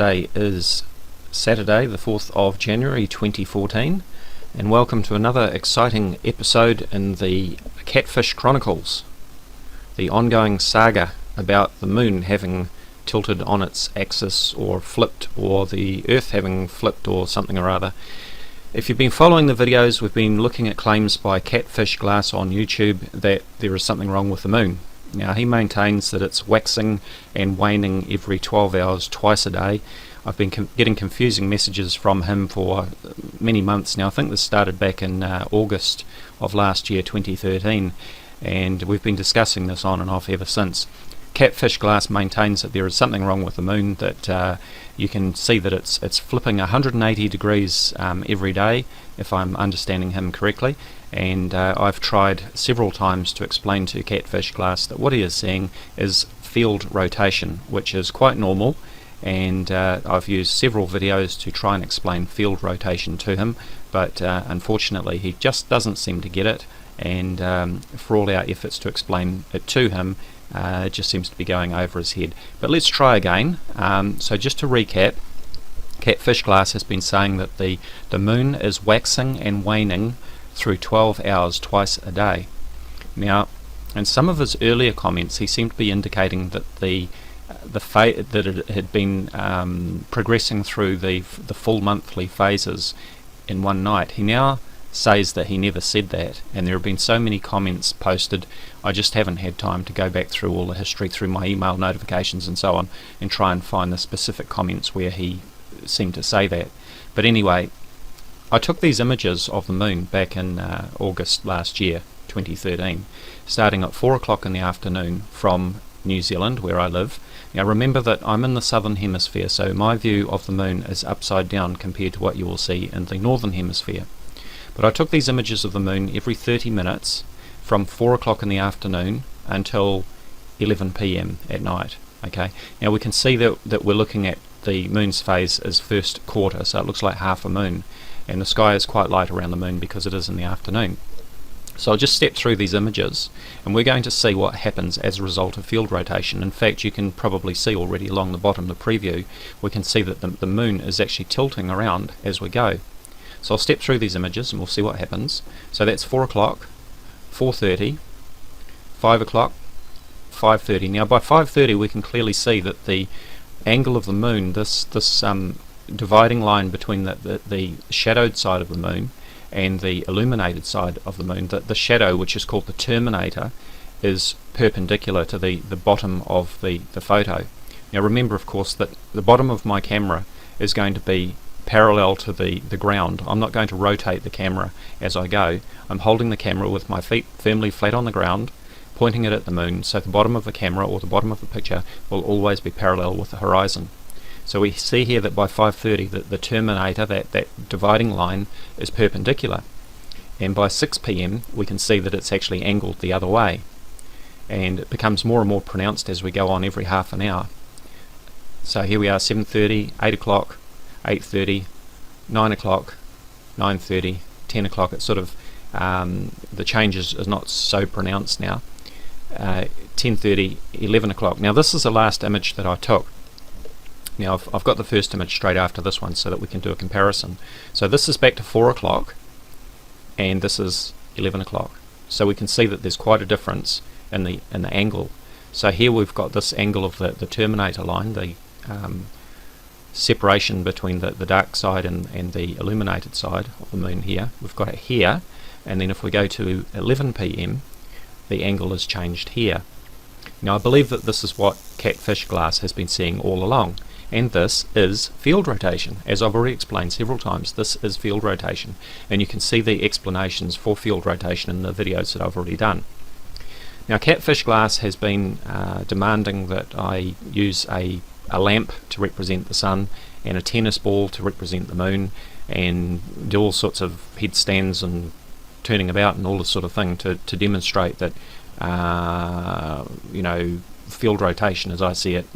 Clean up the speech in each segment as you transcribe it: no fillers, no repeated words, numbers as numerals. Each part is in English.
Today is Saturday, the 4th of January 2014, and welcome to another exciting episode in the Catfish Chronicles, the ongoing saga about the moon having tilted on its axis or flipped, or the Earth having flipped or something or other. If you've been following the videos, we've been looking at claims by CatFishGlass on YouTube that there is something wrong with the moon. Now, he maintains that it's waxing and waning every 12 hours twice a day. I've been getting confusing messages from him for many months now. I think this started back in August of last year, 2013, and we've been discussing this on and off ever since. CatFishGlass maintains that there is something wrong with the moon, that you can see that it's flipping 180 degrees every day, if I'm understanding him correctly. And I've tried several times to explain to CatFishGlass that what he is seeing is field rotation, which is quite normal, and I've used several videos to try and explain field rotation to him, but unfortunately he just doesn't seem to get it, and for all our efforts to explain it to him, it just seems to be going over his head. But let's try again. So just to recap, CatFishGlass has been saying that the moon is waxing and waning through 12 hours twice a day. Now, in some of his earlier comments, he seemed to be indicating that that it had been progressing through the full monthly phases in one night. He now says that he never said that, and there have been so many comments posted, I just haven't had time to go back through all the history through my email notifications and so on and try and find the specific comments where he seemed to say that. But anyway, I took these images of the moon back in August last year, 2013, starting at 4 o'clock in the afternoon from New Zealand, where I live. Now remember that I'm in the southern hemisphere, so my view of the moon is upside down compared to what you will see in the northern hemisphere. But I took these images of the moon every 30 minutes from 4 o'clock in the afternoon until 11 p.m. at night. Okay. Now we can see that we're looking at the moon's phase as first quarter, so it looks like half a moon, and the sky is quite light around the moon because it is in the afternoon. So I'll just step through these images, and we're going to see what happens as a result of field rotation. In fact, you can probably see already along the bottom of the preview, we can see that the moon is actually tilting around as we go. So I'll step through these images and we'll see what happens. So that's 4 o'clock, 4:30, 5 o'clock, 5:30. Now by 5:30 we can clearly see that the angle of the moon, this dividing line between the shadowed side of the moon and the illuminated side of the moon, the shadow, which is called the terminator, is perpendicular to the bottom of the photo. Now remember, of course, that the bottom of my camera is going to be parallel to the ground. I'm not going to rotate the camera as I go. I'm holding the camera with my feet firmly flat on the ground, pointing it at the moon, so the bottom of the camera or the bottom of the picture will always be parallel with the horizon. So we see here that by 5:30 that the terminator, that dividing line, is perpendicular, and by 6 p.m. we can see that it's actually angled the other way, and it becomes more and more pronounced as we go on every half an hour. So here we are, 7:30, 8 o'clock, 8:30, 9 o'clock, 9:30, 10 o'clock. It's sort of the change is not so pronounced now. 10:30, 11 o'clock. Now this is the last image that I took. Now I've got the first image straight after this one so that we can do a comparison. So this is back to 4 o'clock and this is 11 o'clock. So we can see that there's quite a difference in the angle. So here we've got this angle of the terminator line, the separation between the dark side and the illuminated side of the moon here. We've got it here, and then if we go to 11 p.m. the angle is changed here. Now I believe that this is what CatFishGlass has been seeing all along, and this is field rotation. As I've already explained several times, this is field rotation, and you can see the explanations for field rotation in the videos that I've already done. Now CatFishGlass has been demanding that I use a lamp to represent the sun and a tennis ball to represent the moon, and do all sorts of headstands and turning about and all this sort of thing to demonstrate that field rotation, as I see it,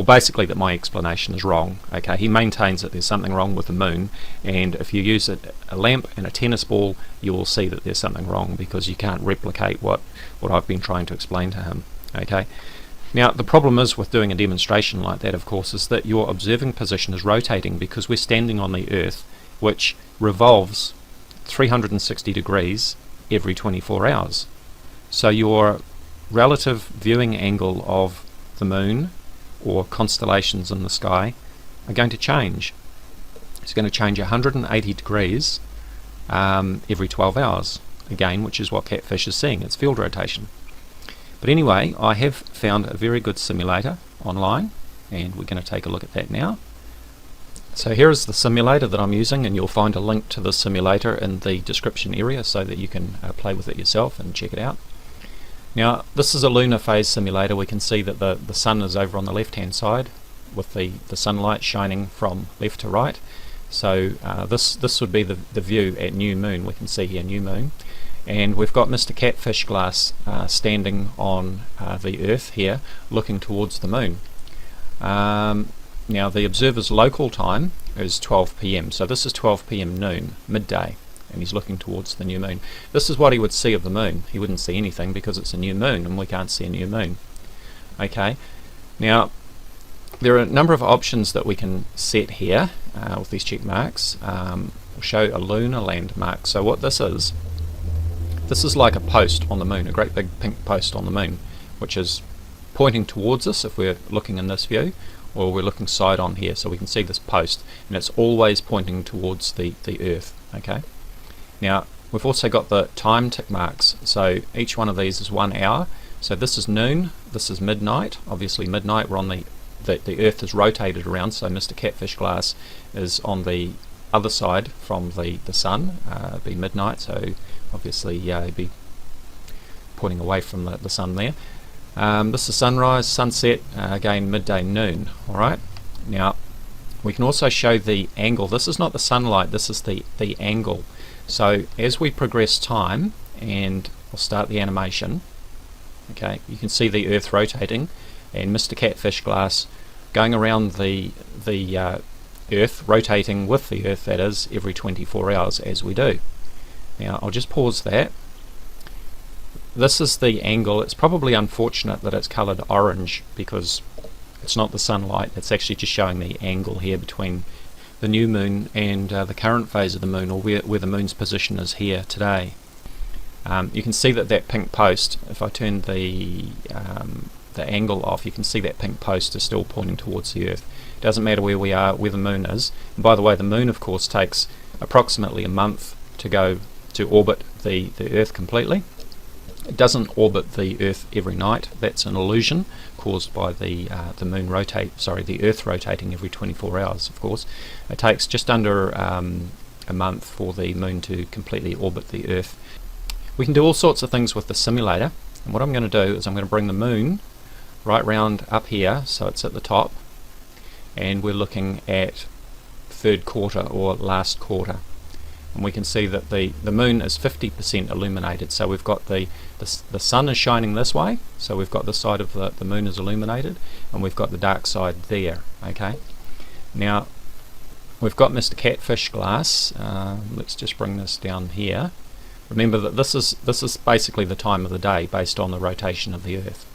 basically that my explanation is wrong. Okay, he maintains that there's something wrong with the moon, and if you use a lamp and a tennis ball, you will see that there's something wrong because you can't replicate what I've been trying to explain to him. Okay, Now the problem is with doing a demonstration like that, of course, is that your observing position is rotating because we're standing on the Earth, which revolves 360 degrees every 24 hours. So your relative viewing angle of the moon or constellations in the sky are going to change. It's going to change 180 degrees every 12 hours, again, which is what catfish is seeing, it's field rotation. But anyway, I have found a very good simulator online, and we're going to take a look at that now. So here is the simulator that I'm using, and you'll find a link to the simulator in the description area so that you can play with it yourself and check it out. Now this is a lunar phase simulator. We can see that the sun is over on the left hand side with the sunlight shining from left to right. So this would be the view at new moon. We can see here new moon, and we've got Mr. CatFishGlass standing on the Earth here looking towards the moon. Now the observer's local time is 12 PM, so this is 12 PM noon, midday, and he's looking towards the new moon. This is what he would see of the moon. He wouldn't see anything because it's a new moon and we can't see a new moon. Okay, now there are a number of options that we can set here with these check marks. We'll show a lunar landmark. So what this is like a post on the moon, a great big pink post on the moon, which is pointing towards us if we're looking in this view, or we're looking side on here, so we can see this post, and it's always pointing towards the Earth. Okay. Now we've also got the time tick marks, so each one of these is 1 hour. So this is noon, this is midnight. Obviously midnight, we're on the Earth is rotated around, so Mr. CatFishGlass is on the other side from the sun. It'd be midnight, so obviously he'd be pointing away from the sun there. This is sunrise, sunset, again midday, noon. Alright, now we can also show the angle. This is not the sunlight, this is the angle. So as we progress time, and I'll start the animation, okay, you can see the Earth rotating and Mr. CatFishGlass going around the Earth, rotating with the Earth, that is, every 24 hours as we do. Now I'll just pause that. This is the angle. It's probably unfortunate that it's coloured orange because it's not the sunlight, it's actually just showing the angle here between the new moon and the current phase of the moon, or where the moon's position is here today. You can see that pink post, if I turn the angle off, you can see that pink post is still pointing towards the Earth. It doesn't matter where we are, where the moon is. And by the way, the moon of course takes approximately a month to orbit the Earth completely. It doesn't orbit the Earth every night. That's an illusion caused by the Earth rotating every 24 hours. Of course, it takes just under a month for the moon to completely orbit the Earth. We can do all sorts of things with the simulator, and what I'm going to do is I'm going to bring the moon right round up here, so it's at the top, and we're looking at third quarter or last quarter. And we can see that the moon is 50% illuminated, so we've got the sun is shining this way, so we've got the side of the moon is illuminated, and we've got the dark side there. Okay, now we've got Mr. CatFishGlass. Let's just bring this down here. Remember that this is basically the time of the day based on the rotation of the Earth.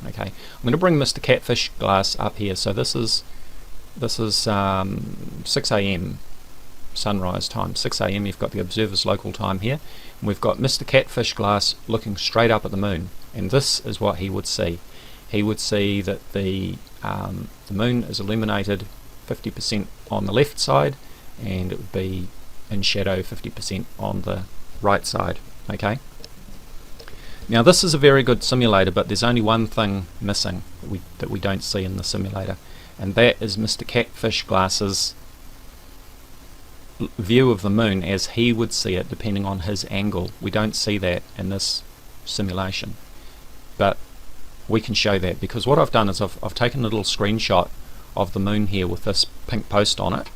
Okay, I'm going to bring Mr. CatFishGlass up here. So this is 6 AM sunrise time, 6 AM. You've got the observer's local time here, and we've got Mr. CatFishGlass looking straight up at the moon, and this is what he would see. He would see that the moon is illuminated 50% on the left side, and it would be in shadow 50% on the right side. Okay. Now this is a very good simulator, but there's only one thing missing that we don't see in the simulator, and that is Mr. CatFishGlass's view of the moon as he would see it depending on his angle. We don't see that in this simulation, but we can show that because what I've done is I've taken a little screenshot of the moon here with this pink post on it,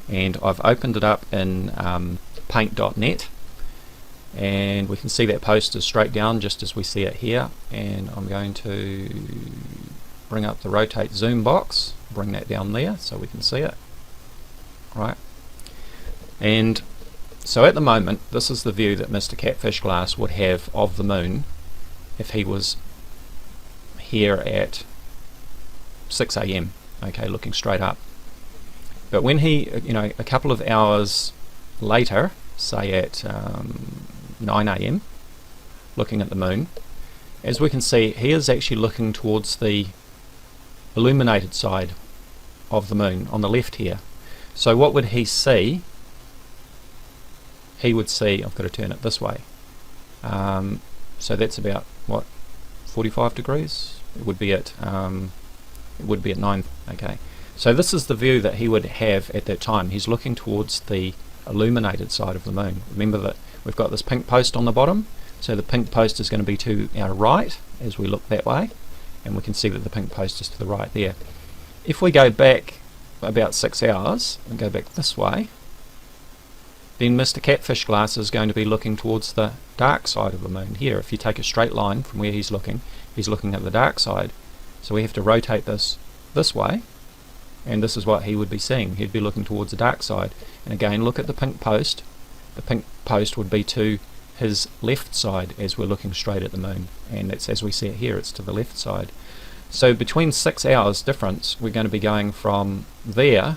and I've opened it up in paint.net, and we can see that post is straight down just as we see it here. And I'm going to bring up the rotate zoom box, bring that down there so we can see it. Right, and so at the moment this is the view that Mr. CatFishGlass would have of the moon if he was here at 6 AM, okay, looking straight up. But when he, a couple of hours later, say at 9 AM, looking at the moon, as we can see, he is actually looking towards the illuminated side of the moon on the left here. So what would he see? He would see, I've got to turn it this way, so that's about what, 45 degrees? It would be at 9. Okay, so this is the view that he would have at that time. He's looking towards the illuminated side of the moon. Remember that we've got this pink post on the bottom, so the pink post is going to be to our right as we look that way, and we can see that the pink post is to the right there. If we go back about 6 hours and go back this way, then Mr. CatFishGlass is going to be looking towards the dark side of the moon here. If you take a straight line from where he's looking at the dark side, so we have to rotate this way, and this is what he would be seeing. He'd be looking towards the dark side. And again, look at the pink post. The pink post would be to his left side as we're looking straight at the moon, and it's, as we see it here, it's to the left side. So between 6 hours difference, we're going to be going from there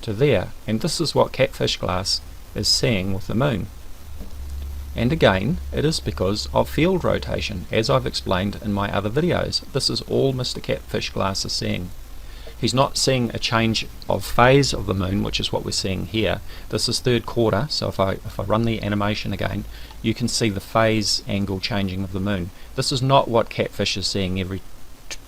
to there, and this is what CatFishGlass is seeing with the moon. And again, it is because of field rotation, as I've explained in my other videos. This is all Mr. CatFishGlass is seeing. He's not seeing a change of phase of the moon, which is what we're seeing here. This is third quarter, so if I run the animation again, you can see the phase angle changing of the moon. This is not what Catfish is seeing every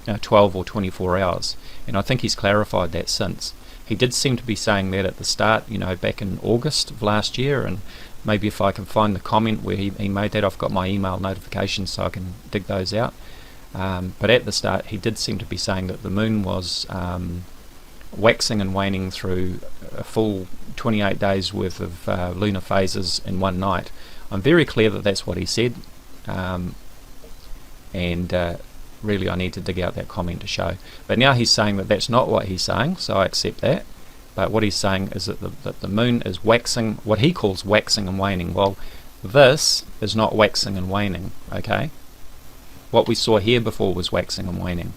12 or 24 hours, and I think he's clarified that since. He did seem to be saying that at the start, back in August of last year, and maybe if I can find the comment where he made that, I've got my email notifications so I can dig those out. But at the start he did seem to be saying that the moon was waxing and waning through a full 28 days worth of lunar phases in one night. I'm very clear that that's what he said, and really I need to dig out that comment to show. But now he's saying that that's not what he's saying, so I accept that. But what he's saying is that the moon is waxing, what he calls waxing and waning. Well, this is not waxing and waning, okay? What we saw here before was waxing and waning.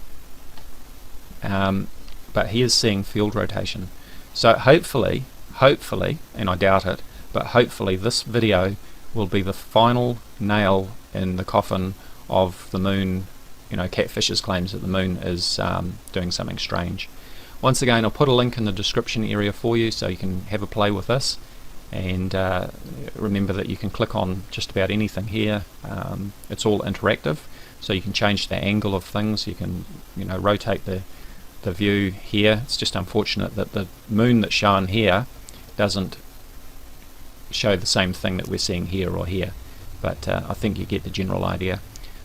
But he is seeing field rotation. So hopefully, and I doubt it, but hopefully this video will be the final nail in the coffin of the moon. Catfish's claims that the moon is doing something strange. Once again, I'll put a link in the description area for you so you can have a play with this, and remember that you can click on just about anything here. It's all interactive, so you can change the angle of things. You can rotate the view here. It's just unfortunate that the moon that's shown here doesn't show the same thing that we're seeing here or here, but I think you get the general idea.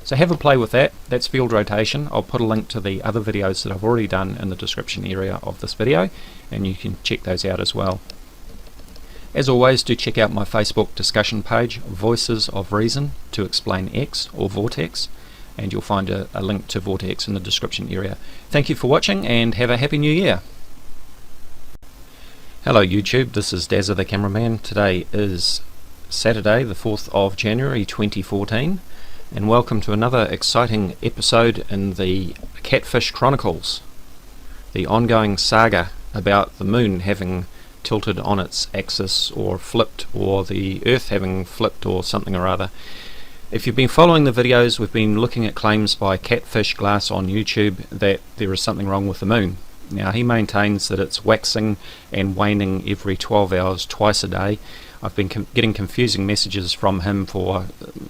So have a play with that. That's field rotation. I'll put a link to the other videos that I've already done in the description area of this video, and you can check those out as well. As always, do check out my Facebook discussion page, Voices of Reason to Explain X, or VORTEX, and you'll find a link to VORTEX in the description area. Thank you for watching, and have a happy new year. Hello YouTube, this is Dazzathecameraman. Today is Saturday the 4th of January 2014, and welcome to another exciting episode in the Catfish Chronicles, the ongoing saga about the moon having tilted on its axis or flipped, or the earth having flipped or something or other. If you've been following the videos, we've been looking at claims by CatFishGlass on YouTube that there is something wrong with the moon. Now he maintains that it's waxing and waning every 12 hours twice a day. I've been getting confusing messages from him for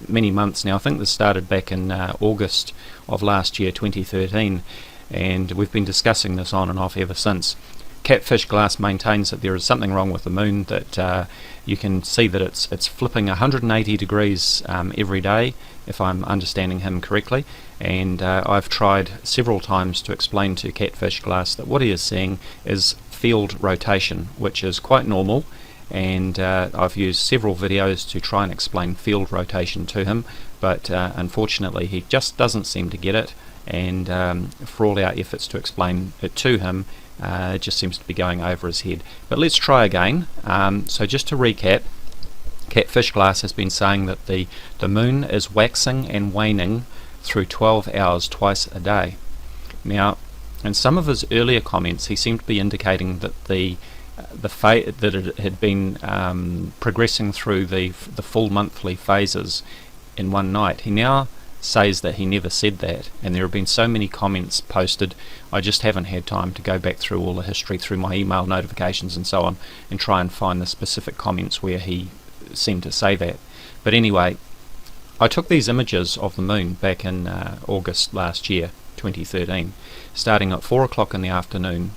many months now. I think this started back in August of last year, 2013, and we've been discussing this on and off ever since. CatFishGlass maintains that there is something wrong with the moon, that you can see that it's flipping 180 degrees every day, if I'm understanding him correctly, and I've tried several times to explain to CatFishGlass that what he is seeing is field rotation, which is quite normal, and I've used several videos to try and explain field rotation to him, but unfortunately he just doesn't seem to get it, and for all our efforts to explain it to him, it just seems to be going over his head. But let's try again. So just to recap, CatFishGlass has been saying that the moon is waxing and waning through 12 hours twice a day. Now, in some of his earlier comments, he seemed to be indicating that that it had been progressing through the full monthly phases in one night. He now says that he never said that, and there have been so many comments posted. I just haven't had time to go back through all the history through my email notifications and so on and try and find the specific comments where he seemed to say that. But anyway, I took these images of the moon back in August last year, 2013, starting at 4 o'clock in the afternoon